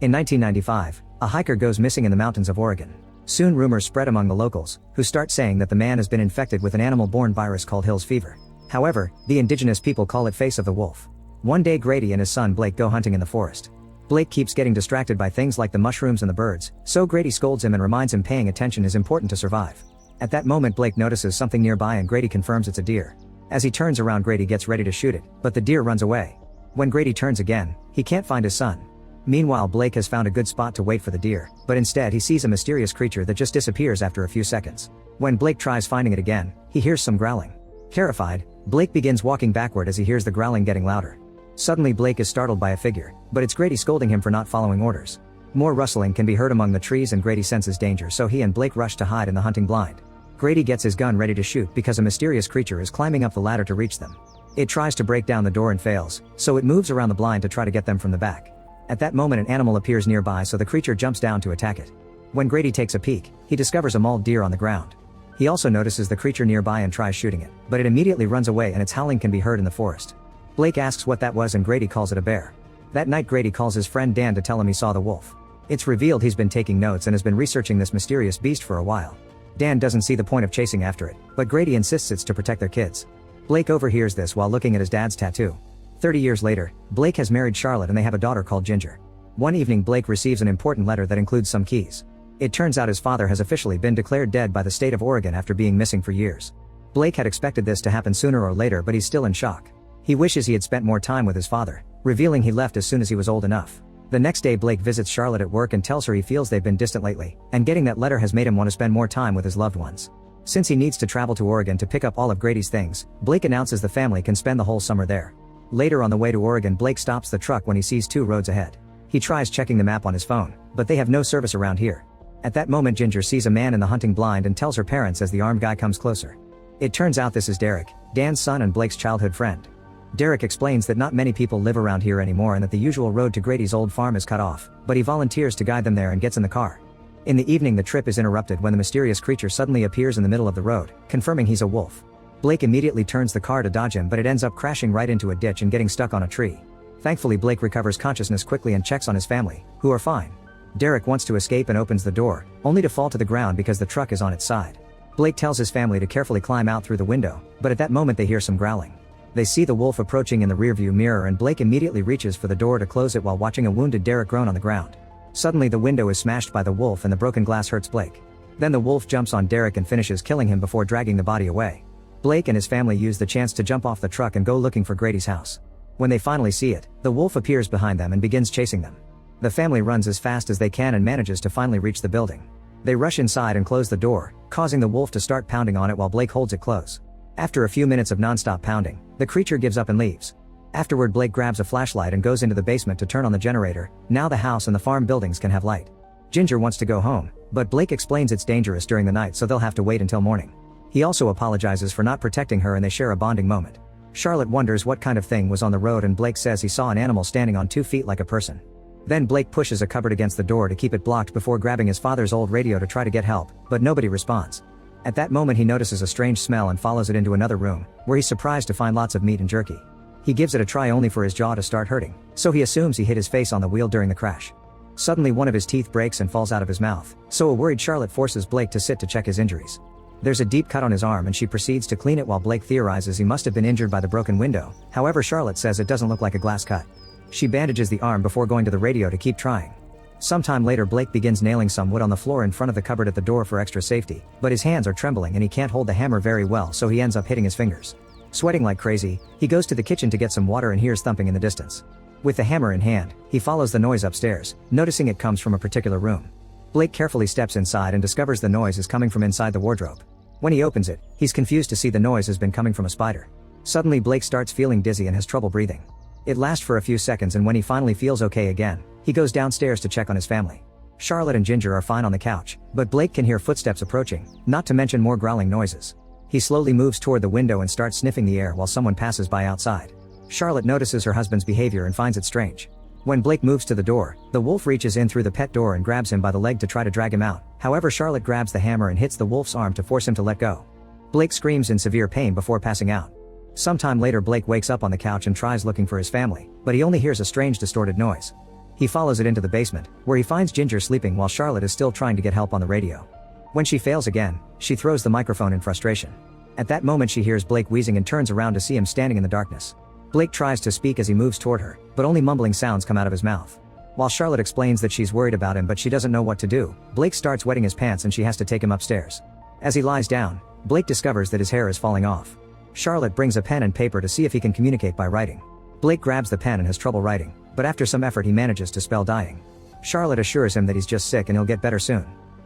In 1995, a hiker goes missing in the mountains of Oregon. Soon rumors spread among the locals, who start saying that the man has been infected with an animal-borne virus called Hill's fever. However, the indigenous people call it face of the wolf. One day Grady and his son Blake go hunting in the forest. Blake keeps getting distracted by things like the mushrooms and the birds, so Grady scolds him and reminds him paying attention is important to survive. At that moment Blake notices something nearby and Grady confirms it's a deer. As he turns around Grady gets ready to shoot it, but the deer runs away. When Grady turns again, he can't find his son. Meanwhile Blake has found a good spot to wait for the deer, but instead he sees a mysterious creature that just disappears after a few seconds. When Blake tries finding it again, he hears some growling. Terrified, Blake begins walking backward as he hears the growling getting louder. Suddenly Blake is startled by a figure, but it's Grady scolding him for not following orders. More rustling can be heard among the trees and Grady senses danger, so he and Blake rush to hide in the hunting blind. Grady gets his gun ready to shoot because a mysterious creature is climbing up the ladder to reach them. It tries to break down the door and fails, so it moves around the blind to try to get them from the back. At that moment an animal appears nearby, so the creature jumps down to attack it. When Grady takes a peek, he discovers a mauled deer on the ground. He also notices the creature nearby and tries shooting it, but it immediately runs away and its howling can be heard in the forest. Blake asks what that was and Grady calls it a bear. That night Grady calls his friend Dan to tell him he saw the wolf. It's revealed he's been taking notes and has been researching this mysterious beast for a while. Dan doesn't see the point of chasing after it, but Grady insists it's to protect their kids. Blake overhears this while looking at his dad's tattoo. 30 years later, Blake has married Charlotte and they have a daughter called Ginger. One evening Blake receives an important letter that includes some keys. It turns out his father has officially been declared dead by the state of Oregon after being missing for years. Blake had expected this to happen sooner or later, but he's still in shock. He wishes he had spent more time with his father, revealing he left as soon as he was old enough. The next day Blake visits Charlotte at work and tells her he feels they've been distant lately, and getting that letter has made him want to spend more time with his loved ones. Since he needs to travel to Oregon to pick up all of Grady's things, Blake announces the family can spend the whole summer there. Later on the way to Oregon Blake stops the truck when he sees 2 roads ahead. He tries checking the map on his phone, but they have no service around here. At that moment Ginger sees a man in the hunting blind and tells her parents as the armed guy comes closer. It turns out this is Derek, Dan's son and Blake's childhood friend. Derek explains that not many people live around here anymore and that the usual road to Grady's old farm is cut off, but he volunteers to guide them there and gets in the car. In the evening the trip is interrupted when the mysterious creature suddenly appears in the middle of the road, confirming he's a wolf. Blake immediately turns the car to dodge him, but it ends up crashing right into a ditch and getting stuck on a tree. Thankfully Blake recovers consciousness quickly and checks on his family, who are fine. Derek wants to escape and opens the door, only to fall to the ground because the truck is on its side. Blake tells his family to carefully climb out through the window, but at that moment they hear some growling. They see the wolf approaching in the rearview mirror and Blake immediately reaches for the door to close it while watching a wounded Derek groan on the ground. Suddenly the window is smashed by the wolf and the broken glass hurts Blake. Then the wolf jumps on Derek and finishes killing him before dragging the body away. Blake and his family use the chance to jump off the truck and go looking for Grady's house. When they finally see it, the wolf appears behind them and begins chasing them. The family runs as fast as they can and manages to finally reach the building. They rush inside and close the door, causing the wolf to start pounding on it while Blake holds it close. After a few minutes of non-stop pounding, the creature gives up and leaves. Afterward Blake grabs a flashlight and goes into the basement to turn on the generator. Now the house and the farm buildings can have light. Ginger wants to go home, but Blake explains it's dangerous during the night so they'll have to wait until morning. He also apologizes for not protecting her and they share a bonding moment. Charlotte wonders what kind of thing was on the road and Blake says he saw an animal standing on 2 feet like a person. Then Blake pushes a cupboard against the door to keep it blocked before grabbing his father's old radio to try to get help, but nobody responds. At that moment he notices a strange smell and follows it into another room, where he's surprised to find lots of meat and jerky. He gives it a try only for his jaw to start hurting, so he assumes he hit his face on the wheel during the crash. Suddenly one of his teeth breaks and falls out of his mouth, so a worried Charlotte forces Blake to sit to check his injuries. There's a deep cut on his arm and she proceeds to clean it while Blake theorizes he must have been injured by the broken window. However, Charlotte says it doesn't look like a glass cut. She bandages the arm before going to the radio to keep trying. Sometime later Blake begins nailing some wood on the floor in front of the cupboard at the door for extra safety, but his hands are trembling and he can't hold the hammer very well, so he ends up hitting his fingers. Sweating like crazy, he goes to the kitchen to get some water and hears thumping in the distance. With the hammer in hand, he follows the noise upstairs, noticing it comes from a particular room. Blake carefully steps inside and discovers the noise is coming from inside the wardrobe. When he opens it, he's confused to see the noise has been coming from a spider. Suddenly Blake starts feeling dizzy and has trouble breathing. It lasts for a few seconds and when he finally feels okay again, he goes downstairs to check on his family. Charlotte and Ginger are fine on the couch, but Blake can hear footsteps approaching, not to mention more growling noises. He slowly moves toward the window and starts sniffing the air while someone passes by outside. Charlotte notices her husband's behavior and finds it strange. When Blake moves to the door, the wolf reaches in through the pet door and grabs him by the leg to try to drag him out. However, Charlotte grabs the hammer and hits the wolf's arm to force him to let go. Blake screams in severe pain before passing out. Sometime later Blake wakes up on the couch and tries looking for his family, but he only hears a strange distorted noise. He follows it into the basement, where he finds Ginger sleeping while Charlotte is still trying to get help on the radio. When she fails again, she throws the microphone in frustration. At that moment she hears Blake wheezing and turns around to see him standing in the darkness. Blake tries to speak as he moves toward her, but only mumbling sounds come out of his mouth. While Charlotte explains that she's worried about him but she doesn't know what to do, Blake starts wetting his pants and she has to take him upstairs. As he lies down, Blake discovers that his hair is falling off. Charlotte brings a pen and paper to see if he can communicate by writing. Blake grabs the pen and has trouble writing, but after some effort he manages to spell dying. Charlotte assures him that he's just sick and he'll get better soon.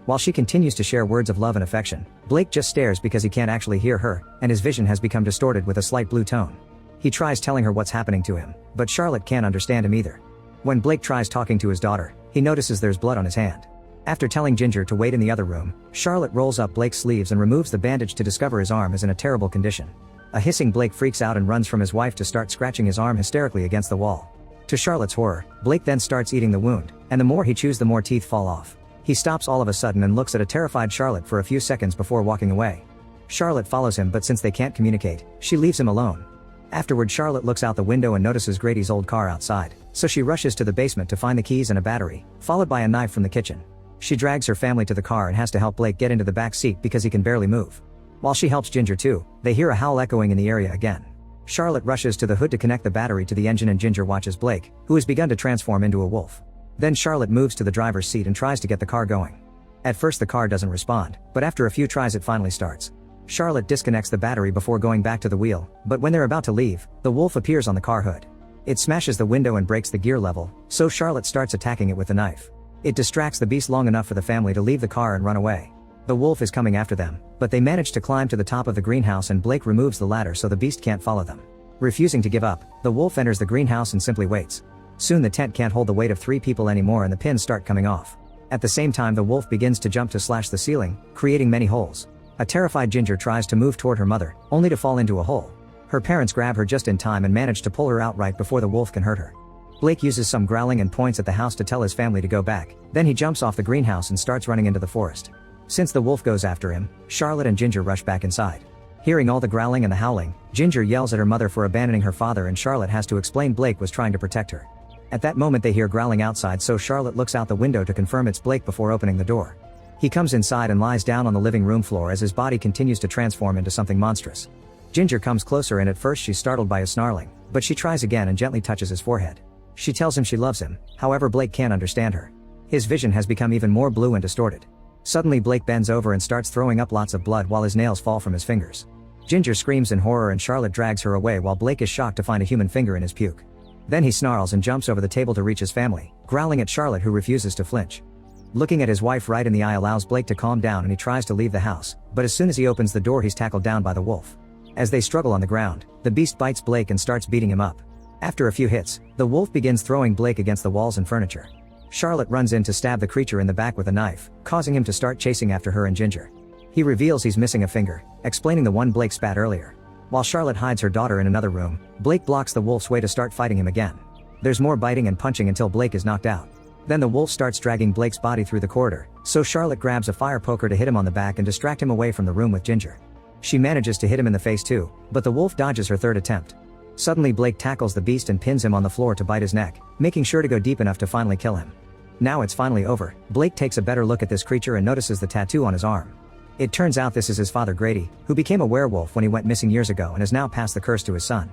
While she continues to share words of love and affection, Blake just stares because he can't actually hear her, and his vision has become distorted with a slight blue tone. He tries telling her what's happening to him, but Charlotte can't understand him either. When Blake tries talking to his daughter, he notices there's blood on his hand. After telling Ginger to wait in the other room, Charlotte rolls up Blake's sleeves and removes the bandage to discover his arm is in a terrible condition. A hissing Blake freaks out and runs from his wife to start scratching his arm hysterically against the wall. To Charlotte's horror, Blake then starts eating the wound, and the more he chews the more teeth fall off. He stops all of a sudden and looks at a terrified Charlotte for a few seconds before walking away. Charlotte follows him, but since they can't communicate, she leaves him alone. Afterward, Charlotte looks out the window and notices Grady's old car outside, so she rushes to the basement to find the keys and a battery, followed by a knife from the kitchen. She drags her family to the car and has to help Blake get into the back seat because he can barely move. While she helps Ginger too, they hear a howl echoing in the area again. Charlotte rushes to the hood to connect the battery to the engine and Ginger watches Blake, who has begun to transform into a wolf. Then Charlotte moves to the driver's seat and tries to get the car going. At first the car doesn't respond, but after a few tries it finally starts. Charlotte disconnects the battery before going back to the wheel, but when they're about to leave, the wolf appears on the car hood. It smashes the window and breaks the gear level, so Charlotte starts attacking it with the knife. It distracts the beast long enough for the family to leave the car and run away. The wolf is coming after them, but they manage to climb to the top of the greenhouse and Blake removes the ladder so the beast can't follow them. Refusing to give up, the wolf enters the greenhouse and simply waits. Soon the tent can't hold the weight of 3 people anymore and the pins start coming off. At the same time the wolf begins to jump to slash the ceiling, creating many holes. A terrified Ginger tries to move toward her mother, only to fall into a hole. Her parents grab her just in time and manage to pull her out right before the wolf can hurt her. Blake uses some growling and points at the house to tell his family to go back, then he jumps off the greenhouse and starts running into the forest. Since the wolf goes after him, Charlotte and Ginger rush back inside. Hearing all the growling and the howling, Ginger yells at her mother for abandoning her father and Charlotte has to explain Blake was trying to protect her. At that moment they hear growling outside, so Charlotte looks out the window to confirm it's Blake before opening the door. He comes inside and lies down on the living room floor as his body continues to transform into something monstrous. Ginger comes closer and at first she's startled by his snarling, but she tries again and gently touches his forehead. She tells him she loves him, however Blake can't understand her. His vision has become even more blue and distorted. Suddenly Blake bends over and starts throwing up lots of blood while his nails fall from his fingers. Ginger screams in horror and Charlotte drags her away while Blake is shocked to find a human finger in his puke. Then he snarls and jumps over the table to reach his family, growling at Charlotte who refuses to flinch. Looking at his wife right in the eye allows Blake to calm down and he tries to leave the house, but as soon as he opens the door he's tackled down by the wolf. As they struggle on the ground, the beast bites Blake and starts beating him up. After a few hits, the wolf begins throwing Blake against the walls and furniture. Charlotte runs in to stab the creature in the back with a knife, causing him to start chasing after her and Ginger. He reveals he's missing a finger, explaining the one Blake spat earlier. While Charlotte hides her daughter in another room, Blake blocks the wolf's way to start fighting him again. There's more biting and punching until Blake is knocked out. Then the wolf starts dragging Blake's body through the corridor, so Charlotte grabs a fire poker to hit him on the back and distract him away from the room with Ginger. She manages to hit him in the face too, but the wolf dodges her third attempt. Suddenly Blake tackles the beast and pins him on the floor to bite his neck, making sure to go deep enough to finally kill him. Now it's finally over, Blake takes a better look at this creature and notices the tattoo on his arm. It turns out this is his father Grady, who became a werewolf when he went missing years ago and has now passed the curse to his son.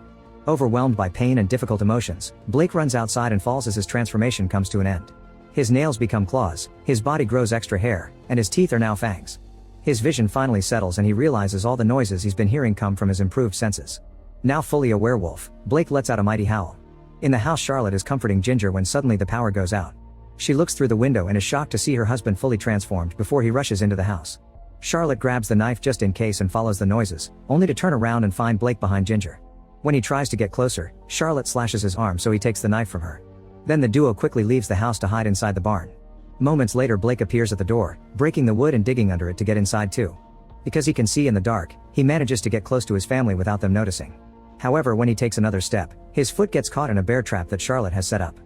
Overwhelmed by pain and difficult emotions, Blake runs outside and falls as his transformation comes to an end. His nails become claws, his body grows extra hair, and his teeth are now fangs. His vision finally settles and he realizes all the noises he's been hearing come from his improved senses. Now fully a werewolf, Blake lets out a mighty howl. In the house Charlotte is comforting Ginger when suddenly the power goes out. She looks through the window and is shocked to see her husband fully transformed before he rushes into the house. Charlotte grabs the knife just in case and follows the noises, only to turn around and find Blake behind Ginger. When he tries to get closer, Charlotte slashes his arm so he takes the knife from her. Then the duo quickly leaves the house to hide inside the barn. Moments later Blake appears at the door, breaking the wood and digging under it to get inside too. Because he can see in the dark, he manages to get close to his family without them noticing. However, when he takes another step, his foot gets caught in a bear trap that Charlotte has set up.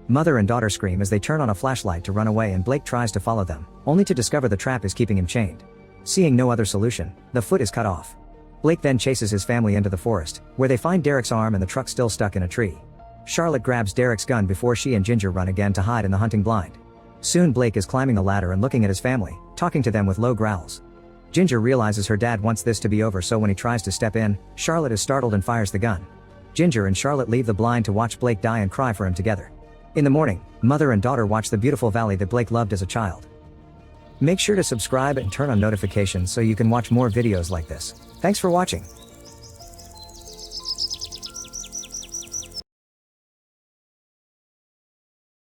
Mother and daughter scream as they turn on a flashlight to run away and Blake tries to follow them, only to discover the trap is keeping him chained. Seeing no other solution, the foot is cut off. Blake then chases his family into the forest, where they find Derek's arm and the truck still stuck in a tree. Charlotte grabs Derek's gun before she and Ginger run again to hide in the hunting blind. Soon Blake is climbing the ladder and looking at his family, talking to them with low growls. Ginger realizes her dad wants this to be over, so when he tries to step in, Charlotte is startled and fires the gun. Ginger and Charlotte leave the blind to watch Blake die and cry for him together. In the morning, mother and daughter watch the beautiful valley that Blake loved as a child. Make sure to subscribe and turn on notifications so you can watch more videos like this. Thanks for watching.